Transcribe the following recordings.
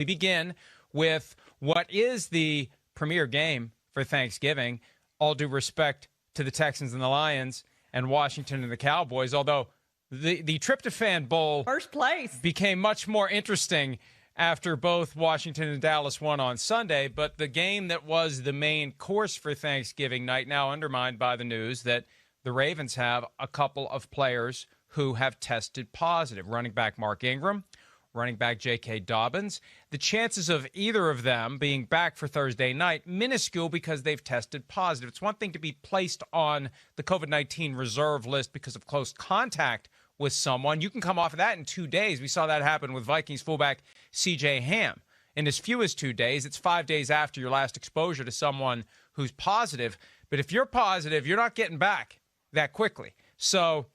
We begin with what is the premier game for Thanksgiving, all due respect to the Texans and the Lions and Washington and the Cowboys, although the Tryptophan Bowl first place became much more interesting after both Washington and Dallas won on Sunday. But the game that was the main course for Thanksgiving night now undermined by the news that the Ravens have a couple of players who have tested positive. Running back Mark Ingram, running back J.K. Dobbins. The chances of either of them being back for Thursday night, minuscule because they've tested positive. It's one thing to be placed on the COVID-19 reserve list because of close contact with someone. You can come off of that in 2 days. We saw that happen with Vikings fullback C.J. Ham. In as few as 2 days, it's 5 days after your last exposure to someone who's positive. But if you're positive, you're not getting back that quickly. So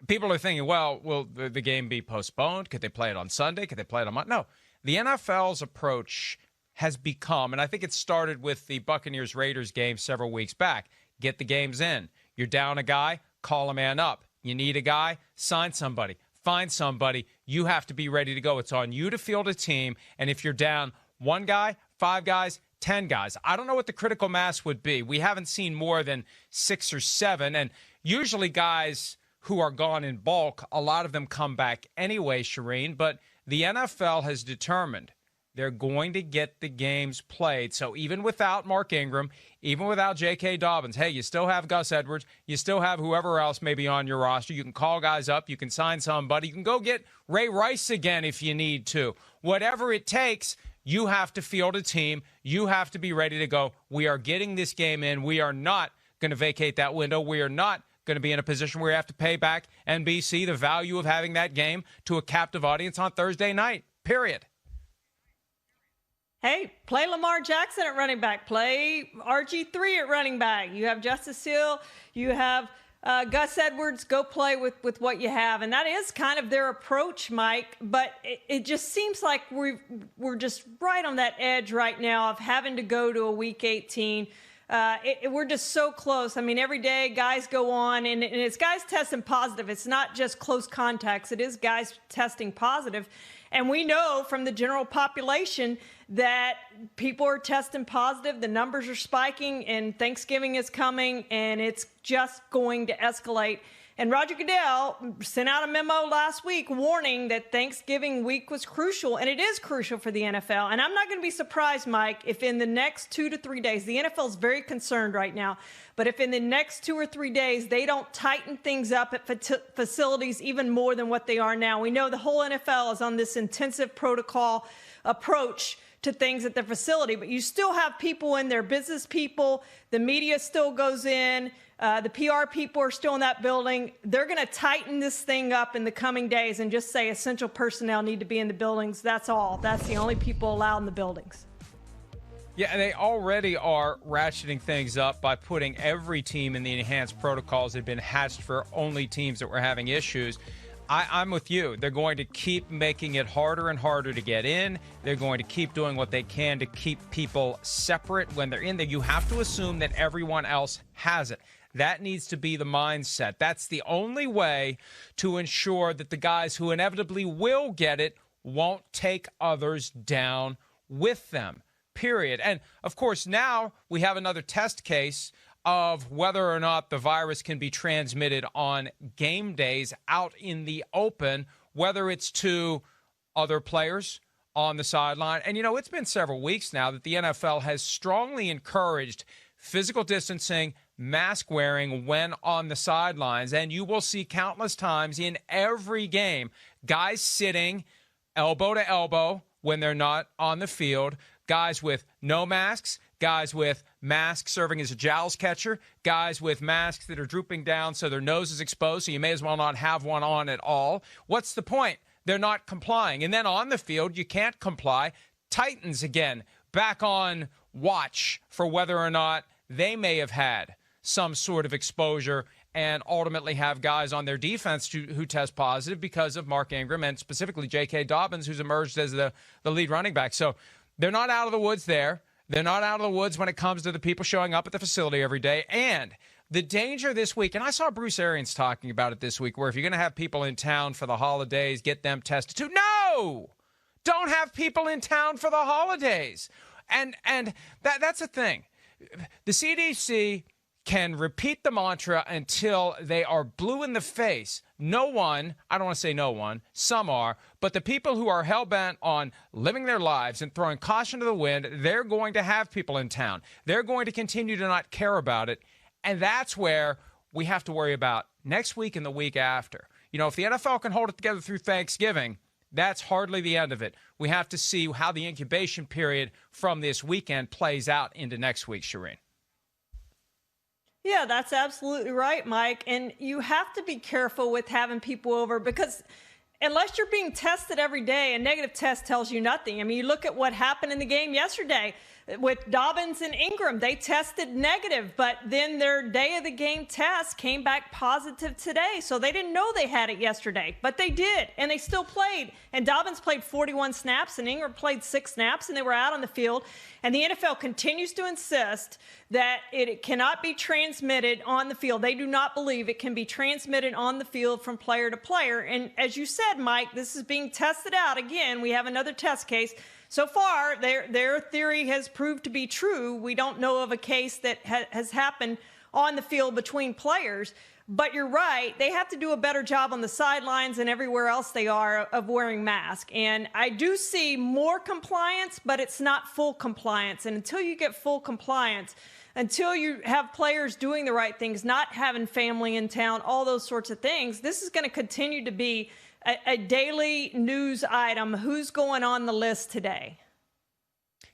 people are thinking, well, will the game be postponed? Could they play it on Sunday? Could they play it on Monday? No. The NFL's approach has become, and I think it started with the Buccaneers-Raiders game several weeks back, get the games in. You're down a guy, call a man up. You need a guy, sign somebody. Find somebody. You have to be ready to go. It's on you to field a team. And if you're down one guy, 5 guys, 10 guys, I don't know what the critical mass would be. We haven't seen more than 6 or 7. And usually guys who are gone in bulk, a lot of them come back anyway, Charean. But the NFL has determined they're going to get the games played. So even without Mark Ingram, even without J.K. Dobbins, hey, you still have Gus Edwards. You still have whoever else may be on your roster. You can call guys up. You can sign somebody. You can go get Ray Rice again if you need to. Whatever it takes, you have to field a team. You have to be ready to go. We are getting this game in. We are not going to vacate that window. We are not going to be in a position where you have to pay back NBC the value of having that game to a captive audience on Thursday night, period. Hey, play Lamar Jackson at running back. Play RG3 at running back. You have Justice Hill. You have Gus Edwards. Go play with what you have. And that is kind of their approach, Mike. But it just seems like we're just right on that edge right now of having to go to a Week 18. We're just so close. I mean, every day guys go on, and it's guys testing positive. It's not just close contacts. It is guys testing positive. And we know from the general population that people are testing positive. The numbers are spiking, and Thanksgiving is coming, and it's just going to escalate. And Roger Goodell sent out a memo last week warning that Thanksgiving week was crucial, and it is crucial for the NFL. And I'm not going to be surprised, Mike, if in the next 2 to 3 days, the NFL is very concerned right now, but if in the next 2 or 3 days they don't tighten things up at facilities even more than what they are now. We know the whole NFL is on this intensive protocol approach to things at the facility, but you still have people in there, business people, the media still goes in, the PR people are still in that building. They're going to tighten this thing up in the coming days and just say essential personnel need to be in the buildings. That's all. That's the only people allowed in the buildings. Yeah, and they already are ratcheting things up by putting every team in the enhanced protocols that had been hatched for only teams that were having issues. I'm with you. They're going to keep making it harder and harder to get in. They're going to keep doing what they can to keep people separate when they're in there. You have to assume that everyone else has it. That needs to be the mindset. That's the only way to ensure that the guys who inevitably will get it won't take others down with them, period. And, of course, now we have another test case of whether or not the virus can be transmitted on game days out in the open, whether it's to other players on the sideline. And, it's been several weeks now that the NFL has strongly encouraged physical distancing, mask wearing when on the sidelines. And you will see countless times in every game, guys sitting elbow to elbow when they're not on the field, guys with no masks, guys with masks serving as a jowls catcher, guys with masks that are drooping down so their nose is exposed, so you may as well not have one on at all. What's the point? They're not complying. And then on the field, you can't comply. Titans, again, back on watch for whether or not they may have had some sort of exposure and ultimately have guys on their defense who test positive because of Mark Ingram and specifically J.K. Dobbins, who's emerged as the lead running back. So they're not out of the woods there. They're not out of the woods when it comes to the people showing up at the facility every day. And the danger this week, and I saw Bruce Arians talking about it this week, where if you're going to have people in town for the holidays, get them tested too. No! Don't have people in town for the holidays. And that's the thing. The CDC can repeat the mantra until they are blue in the face. No one, I don't want to say no one, some are, but the people who are hell-bent on living their lives and throwing caution to the wind, they're going to have people in town. They're going to continue to not care about it. And that's where we have to worry about next week and the week after. You know, if the NFL can hold it together through Thanksgiving, that's hardly the end of it. We have to see how the incubation period from this weekend plays out into next week, Charean. Yeah, that's absolutely right, Mike. And you have to be careful with having people over because unless you're being tested every day, a negative test tells you nothing. I mean, you look at what happened in the game yesterday with Dobbins and Ingram. They tested negative, but then their day of the game test came back positive today. So they didn't know they had it yesterday, but they did, and they still played. And Dobbins played 41 snaps, and Ingram played 6 snaps, and they were out on the field. And the NFL continues to insist that it cannot be transmitted on the field. They do not believe it can be transmitted on the field from player to player. And as you said, Mike, this is being tested out. Again, we have another test case. So far, their theory has proved to be true. We don't know of a case that has happened on the field between players. But you're right. They have to do a better job on the sidelines and everywhere else they are of wearing masks. And I do see more compliance, but it's not full compliance. And until you get full compliance, until you have players doing the right things, not having family in town, all those sorts of things, this is going to continue to be a daily news item. Who's going on the list today?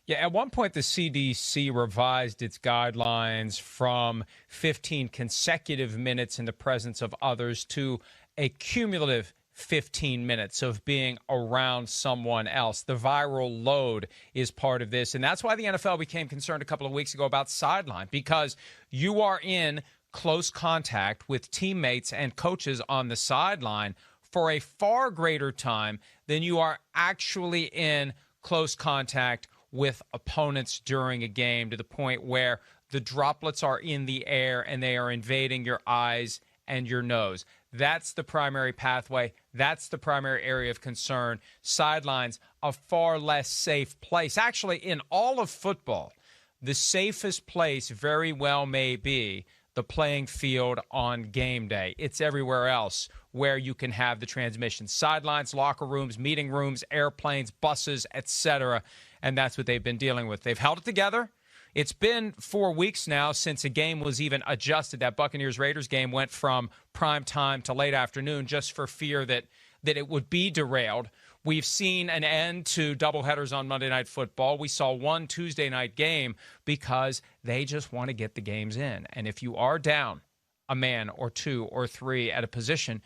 Yeah, at one point, the CDC revised its guidelines from 15 consecutive minutes in the presence of others to a cumulative 15 minutes of being around someone else. The viral load is part of this, and that's why the NFL became concerned a couple of weeks ago about sideline, because you are in close contact with teammates and coaches on the sideline for a far greater time than you are actually in close contact with opponents during a game, to the point where the droplets are in the air and they are invading your eyes and your nose. That's the primary pathway. That's the primary area of concern. Sidelines, a far less safe place. Actually, in all of football, the safest place very well may be the playing field on game day. It's everywhere else where you can have the transmission. Sidelines, locker rooms, meeting rooms, airplanes, buses, etc. And that's what they've been dealing with. They've held it together. It's been 4 weeks now since a game was even adjusted. That Buccaneers-Raiders game went from prime time to late afternoon just for fear that it would be derailed. We've seen an end to doubleheaders on Monday Night Football. We saw one Tuesday night game because they just want to get the games in. And if you are down a man or 2 or 3 at a position,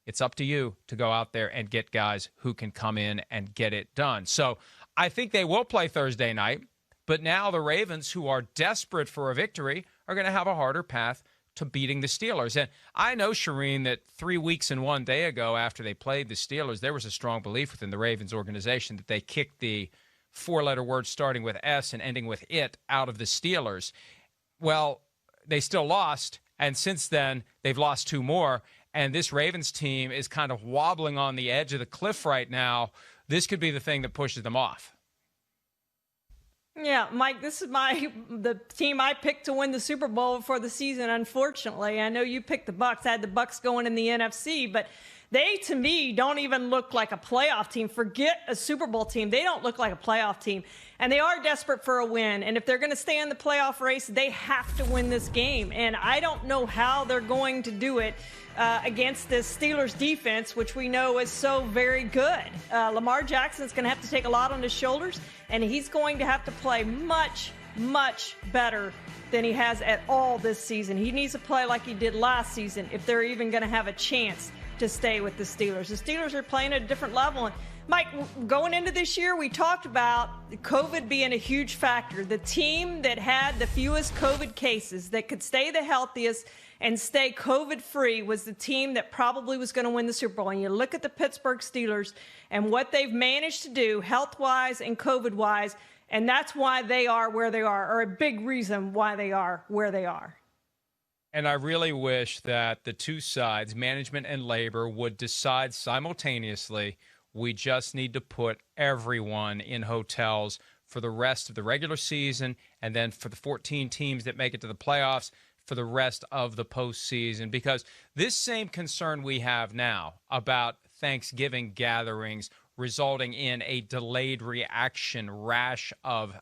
it's up to you to go out there and get guys who can come in and get it done. So I think they will play Thursday night, but now the Ravens, who are desperate for a victory, are going to have a harder path to beating the Steelers. And I know, Charean, that 3 weeks and 1 day ago after they played the Steelers, there was a strong belief within the Ravens organization that they kicked the 4-letter word starting with S and ending with it out of the Steelers. Well, they still lost, and since then they've lost 2 more, and this Ravens team is kind of wobbling on the edge of the cliff right now. This could be the thing that pushes them off. Yeah, Mike, this is the team I picked to win the Super Bowl for the season, unfortunately. I know you picked the Bucs. I had the Bucs going in the NFC, but they, to me, don't even look like a playoff team. Forget a Super Bowl team. They don't look like a playoff team. And they are desperate for a win. And if they're going to stay in the playoff race, they have to win this game. And I don't know how they're going to do it against this Steelers defense, which we know is so very good. Lamar Jackson's going to have to take a lot on his shoulders, and he's going to have to play much, much better than he has at all this season. He needs to play like he did last season if they're even going to have a chance to stay with the Steelers. The Steelers are playing at a different level. And Mike, going into this year, we talked about COVID being a huge factor. The team that had the fewest COVID cases, that could stay the healthiest and stay COVID-free, was the team that probably was going to win the Super Bowl. And you look at the Pittsburgh Steelers and what they've managed to do health-wise and COVID-wise, and that's why they are where they are, or a big reason why they are where they are. And I really wish that the two sides, management and labor, would decide simultaneously We just need to put everyone in hotels for the rest of the regular season, and then for the 14 teams that make it to the playoffs for the rest of the postseason. Because this same concern we have now about Thanksgiving gatherings resulting in a delayed reaction rash of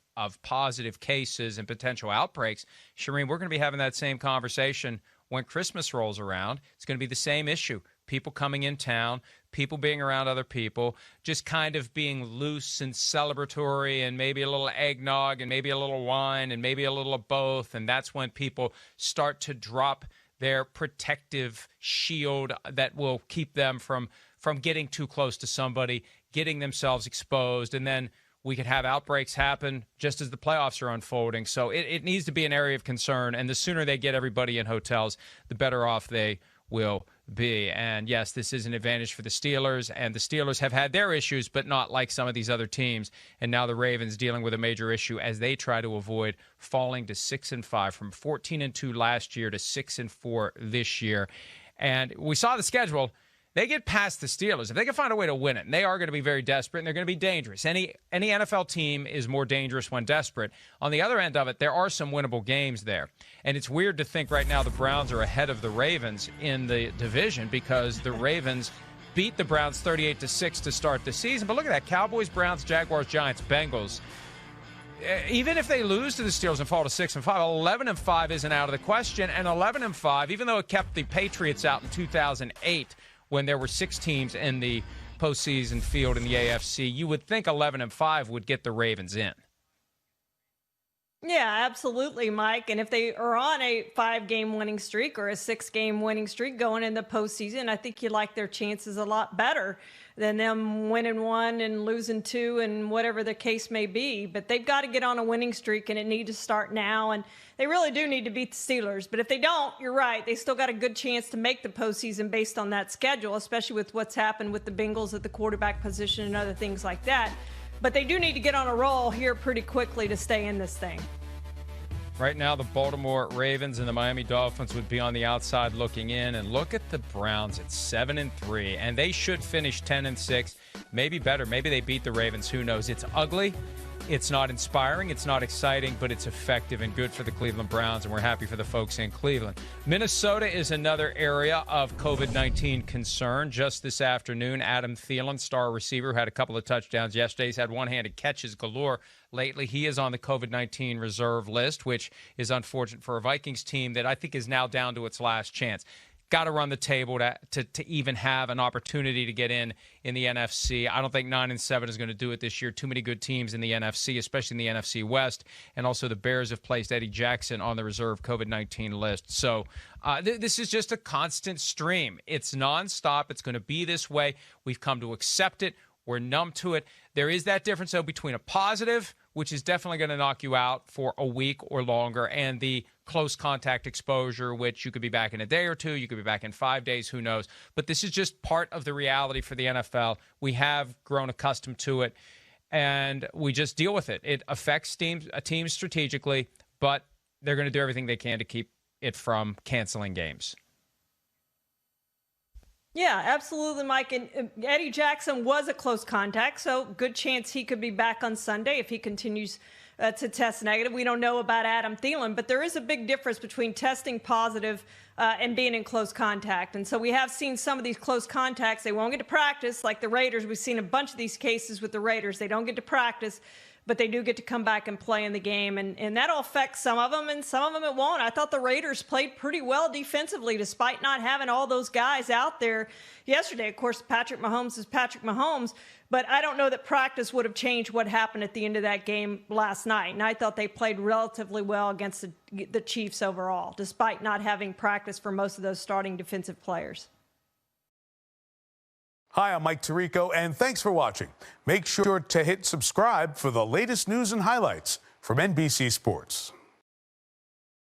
positive cases and potential outbreaks, Charean, we're going to be having that same conversation when Christmas rolls around. It's going to be the same issue. People coming in town, people being around other people, just kind of being loose and celebratory, and maybe a little eggnog and maybe a little wine and maybe a little of both. And that's when people start to drop their protective shield that will keep them from getting too close to somebody, getting themselves exposed, and then we could have outbreaks happen just as the playoffs are unfolding. So it needs to be an area of concern, and the sooner they get everybody in hotels, the better off they will be. And yes, this is an advantage for the Steelers, and the Steelers have had their issues, but not like some of these other teams. And now the Ravens dealing with a major issue as they try to avoid falling to 6-5 from 14-2 last year to 6-4 this year. And we saw the schedule. They get past the Steelers. If they can find a way to win it, and they are going to be very desperate, and they're going to be dangerous. Any NFL team is more dangerous when desperate. On the other end of it, there are some winnable games there. And it's weird to think right now the Browns are ahead of the Ravens in the division because the Ravens beat the Browns 38-6 to start the season. But look at that. Cowboys, Browns, Jaguars, Giants, Bengals. Even if they lose to the Steelers and fall to 6-5, 11-5 isn't out of the question. And 11-5, even though it kept the Patriots out in 2008, when there were 6 teams in the postseason field in the AFC, you would think 11-5 would get the Ravens in. Yeah, absolutely, Mike. And if they are on a 5-game winning streak or a 6-game winning streak going in the postseason, I think you like their chances a lot better than them winning 1 and losing 2 and whatever the case may be. But they've got to get on a winning streak, and it needs to start now. And they really do need to beat the Steelers. But if they don't, you're right. They still got a good chance to make the postseason based on that schedule, especially with what's happened with the Bengals at the quarterback position and other things like that. But they do need to get on a roll here pretty quickly to stay in this thing. Right now, the Baltimore Ravens and the Miami Dolphins would be on the outside looking in. And look at the Browns at 7-3, and they should finish 10-6, maybe better. Maybe they beat the Ravens. Who knows? It's ugly. It's not inspiring. It's not exciting, but it's effective and good for the Cleveland Browns, and we're happy for the folks in Cleveland. Minnesota is another area of COVID-19 concern. Just this afternoon, Adam Thielen, star receiver, had a couple of touchdowns yesterday. He's had one-handed catches galore lately. He is on the COVID-19 reserve list, which is unfortunate for a Vikings team that I think is now down to its last chance. Got to run the table to even have an opportunity to get in the NFC. I don't think 9-7 is going to do it this year. Too many good teams in the NFC, especially in the NFC West. And also the Bears have placed Eddie Jackson on the reserve COVID-19 list. So this is just a constant stream. It's nonstop. It's going to be this way. We've come to accept it. We're numb to it. There is that difference, though, between a positive, which is definitely going to knock you out for a week or longer, and the close contact exposure, which you could be back in a day or two, you could be back in 5 days, who knows. But this is just part of the reality for the NFL. We have grown accustomed to it, and we just deal with it. It affects teams strategically, but they're going to do everything they can to keep it from canceling games. Yeah, absolutely, Mike. And Eddie Jackson was a close contact, so good chance he could be back on Sunday if he continues to test negative. We don't know about Adam Thielen, but there is a big difference between testing positive and being in close contact. And so we have seen some of these close contacts. They won't get to practice, like the Raiders. We've seen a bunch of these cases with the Raiders. They don't get to practice, but they do get to come back and play in the game. And that'll affect some of them, and some of them it won't. I thought the Raiders played pretty well defensively, despite not having all those guys out there yesterday. Of course, Patrick Mahomes is Patrick Mahomes, but I don't know that practice would have changed what happened at the end of that game last night. And I thought they played relatively well against the Chiefs overall, despite not having practice for most of those starting defensive players. Hi, I'm Mike Tirico, and thanks for watching. Make sure to hit subscribe for the latest news and highlights from NBC Sports.